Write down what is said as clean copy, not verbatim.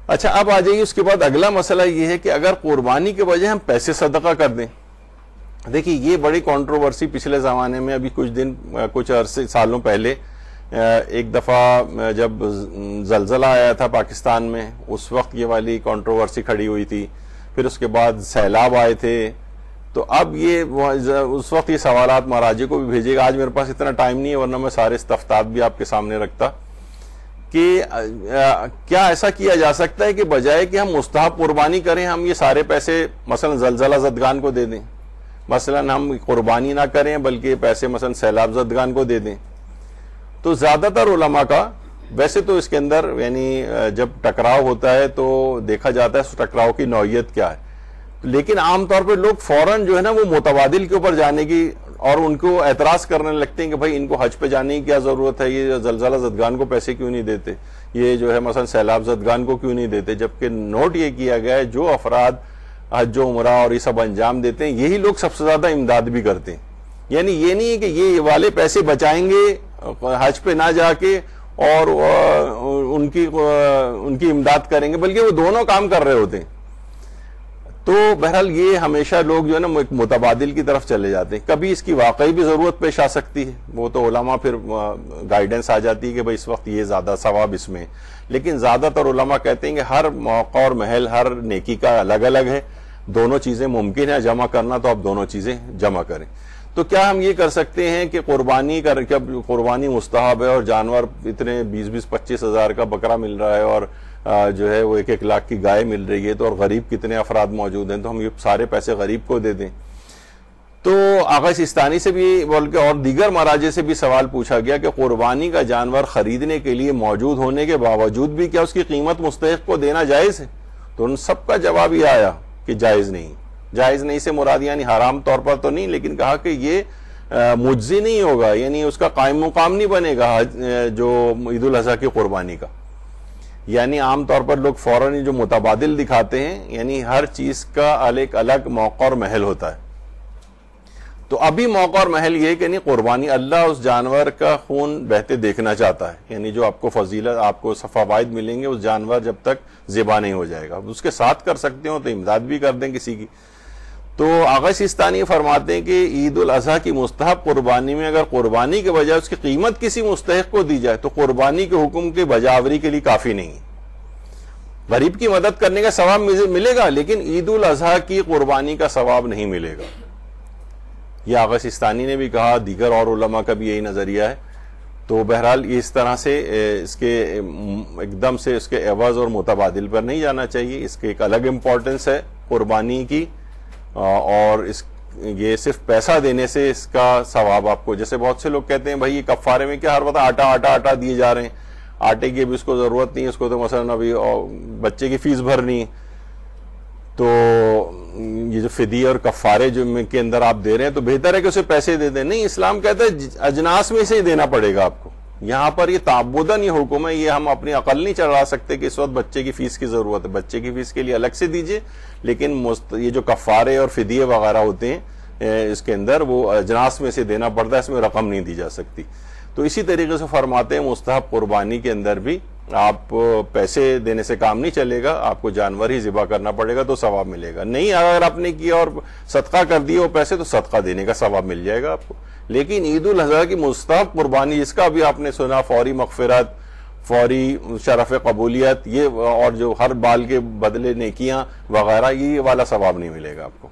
اچھا اب آ جائیے اس کے بعد اگلا مسئلہ یہ ہے کہ اگر قربانی کے بجائے ہم پیسے صدقہ کر دیں. دیکھیے یہ بڑی کنٹروورسی پچھلے زمانے میں ابھی کچھ عرصے سالوں پہلے ایک دفعہ جب زلزلہ آیا تھا پاکستان میں اس وقت یہ والی کنٹروورسی کھڑی ہوئی تھی. پھر اس کے بعد سیلاب آئے تھے. تو اب اس وقت یہ سوالات مراجع کو بھی بھیجے گا. آج میرے پاس اتنا ٹائم نہیں ہے ورنہ میں سارے استفتات بھی آپ کے سامنے رکھتا کہ کیا ایسا کیا جا سکتا ہے کہ بجائے کہ ہم مستحب قربانی کریں ہم یہ سارے پیسے مثلا زلزلہ زدگان کو دے دیں, مثلا ہم قربانی نہ کریں بلکہ پیسے مثلا سیلاب زدگان کو دے دیں. تو زیادہ تر علماء کا ویسے تو اس کے اندر یعنی جب ٹکراؤ ہوتا ہے تو دیکھا جاتا ہے اس ٹکراؤ کی نوعیت کیا ہے, لیکن عام طور پہ لوگ فوراً جو ہے نا وہ متبادل کے اوپر جانے کی اور ان کو اعتراض کرنے لگتے ہیں کہ بھائی ان کو حج پہ جانے کی کیا ضرورت ہے, یہ زلزلہ زدگان کو پیسے کیوں نہیں دیتے, یہ جو ہے مثلا سیلاب زدگان کو کیوں نہیں دیتے. جبکہ نوٹ یہ کیا گیا ہے جو افراد حج و عمرہ اور یہ سب انجام دیتے ہیں یہی لوگ سب سے زیادہ امداد بھی کرتے ہیں. یعنی یہ نہیں ہے کہ یہ والے پیسے بچائیں گے حج پہ نہ جا کے اور ان کی امداد کریں گے, بلکہ وہ دونوں کام کر رہے ہوتے ہیں. تو بہرحال یہ ہمیشہ لوگ جو ہے نا ایک متبادل کی طرف چلے جاتے ہیں. کبھی اس کی واقعی بھی ضرورت پیش آ سکتی ہے, وہ تو علماء پھر گائیڈنس آ جاتی ہے کہ بھئی اس وقت یہ زیادہ ثواب اس میں, لیکن زیادہ تر علماء کہتے ہیں کہ ہر موقع اور محل ہر نیکی کا الگ الگ ہے, دونوں چیزیں ممکن ہے جمع کرنا تو آپ دونوں چیزیں جمع کریں. تو کیا ہم یہ کر سکتے ہیں کہ قربانی مستحب ہے اور جانور اتنے 20-25 ہزار کا بکرا مل رہا ہے اور جو ہے وہ 1 لاکھ کی گائے مل رہی ہے, تو اور غریب کتنے افراد موجود ہیں تو ہم یہ سارے پیسے غریب کو دے دیں. تو آغا سیستانی سے بھی بلکہ اور دیگر مراجع سے بھی سوال پوچھا گیا کہ قربانی کا جانور خریدنے کے لیے موجود ہونے کے باوجود بھی کیا اس کی قیمت مستحق کو دینا جائز ہے؟ تو ان سب کا جواب یہ آیا کہ جائز نہیں. جائز نہیں سے مراد یعنی حرام طور پر تو نہیں, لیکن کہا کہ یہ مجزی نہیں ہوگا, یعنی اس کا قائم مقام نہیں بنے گا جو عید الاضحیٰ کی قربانی کا. یعنی عام طور پر لوگ فوراً جو متبادل دکھاتے ہیں, یعنی ہر چیز کا ایک الگ موقع اور محل ہوتا ہے. تو ابھی موقع اور محل یہ کہ نہیں قربانی اللہ اس جانور کا خون بہتے دیکھنا چاہتا ہے, یعنی جو آپ کو فضیلت آپ کو فوائد ملیں گے اس جانور جب تک ذبح نہیں ہو جائے گا. اس کے ساتھ کر سکتے ہو تو امداد بھی کر دیں کسی کی. تو آغا سیستانی فرماتے ہیں کہ عید الاضحیٰ کی مستحب قربانی میں اگر قربانی کے بجائے اس کی قیمت کسی مستحق کو دی جائے تو قربانی کے حکم کے بجاوری کے لیے کافی نہیں ہے. غریب کی مدد کرنے کا ثواب ملے گا لیکن عید الاضحیٰ کی قربانی کا ثواب نہیں ملے گا. یہ آغا سیستانی نے بھی کہا, دیگر اور علماء کا بھی یہی نظریہ ہے. تو بہرحال اس طرح سے اس کے ایک دم سے اس کے عوض اور متبادل پر نہیں جانا چاہیے. اس کے ایک الگ امپورٹنس ہے قربانی کی, اور یہ صرف پیسہ دینے سے اس کا ثواب آپ کو, جیسے بہت سے لوگ کہتے ہیں بھائی یہ کفارے میں کیا ہر وقت آٹا دیے جا رہے ہیں, آٹے کی بھی اس کو ضرورت نہیں, اس کو تو مثلا ابھی بچے کی فیس بھرنی, تو یہ جو فدیہ اور کفارے جو کے اندر آپ دے رہے ہیں تو بہتر ہے کہ اسے پیسے دے دیں. نہیں, اسلام کہتا ہے اجناس میں سے ہی دینا پڑے گا آپ کو. یہاں پر یہ تعبداً یہ حکم ہے, یہ ہم اپنی عقل نہیں چڑھا سکتے کہ اس وقت بچے کی فیس کی ضرورت ہے. بچے کی فیس کے لیے الگ سے دیجئے, لیکن یہ جو کفارے اور فدیے وغیرہ ہوتے ہیں اس کے اندر وہ اجناس میں سے دینا پڑتا ہے, اس میں رقم نہیں دی جا سکتی. تو اسی طریقے سے فرماتے ہیں مستحب قربانی کے اندر بھی آپ پیسے دینے سے کام نہیں چلے گا, آپ کو جانور ہی ذبح کرنا پڑے گا تو ثواب ملے گا. نہیں, اگر آپ نے کیا اور صدقہ کر دیا وہ پیسے تو صدقہ دینے کا ثواب مل جائے گا آپ کو. لیکن عید الاضحیٰ کی مستحب قربانی جس کا بھی آپ نے سنا, فوری مغفرت, فوری شرف قبولیت, یہ اور جو ہر بال کے بدلے نیکیاں وغیرہ, یہ والا ثواب نہیں ملے گا آپ کو.